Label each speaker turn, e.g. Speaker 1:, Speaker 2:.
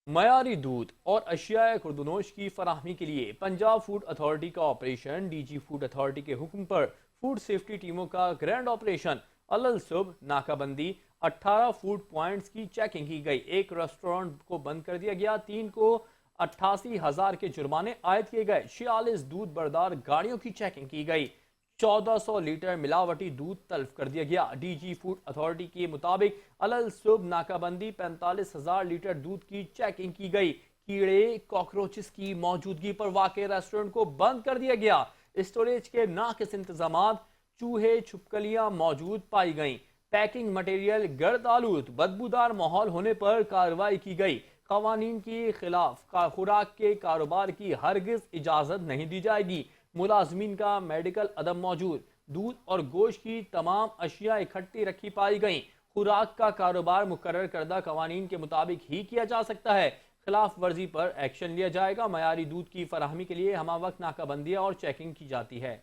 Speaker 1: मयारी दूध और अशियाए खुर्दनोश की फराहमी के लिए पंजाब फूड अथॉरिटी का ऑपरेशन। डीजी फूड अथॉरिटी के हुक्म पर फूड सेफ्टी टीमों का ग्रैंड ऑपरेशन। अलल सुबह नाकाबंदी, 18 फूड पॉइंट्स की चेकिंग की गई। एक रेस्टोरेंट को बंद कर दिया गया। 3 को 88,000 के जुर्माने आयद किए गए। 46 दूध बरदार गाड़ियों की चेकिंग की गई। 1400 लीटर मिलावटी दूध तल्फ कर दिया गया। डीजी फूड अथॉरिटी के मुताबिक अलल सुबह नाकाबंदी 45,000 लीटर दूध की चेकिंग की गई। कीड़े कॉकरोचेस की मौजूदगी पर वाकई रेस्टोरेंट को बंद कर दिया गया। स्टोरेज के नाकिस इंतजाम, चूहे छिपकलियां मौजूद पाई गईं। पैकिंग मटेरियल गर्द आलूद, बदबूदार माहौल होने पर कार्रवाई की गई। कवानीन के खिलाफ खुराक के कारोबार की हरगिज इजाजत नहीं दी जाएगी। मुलाजमीन का मेडिकल अदम मौजूद। दूध और गोश्त की तमाम अशिया इकट्ठी रखी पाई गई। खुराक का कारोबार मुकर्रर करदा कवानीन के मुताबिक ही किया जा सकता है। खिलाफ वर्जी पर एक्शन लिया जाएगा। मयारी दूध की फराहमी के लिए हमा वक्त नाकाबंदियाँ और चेकिंग की जाती है।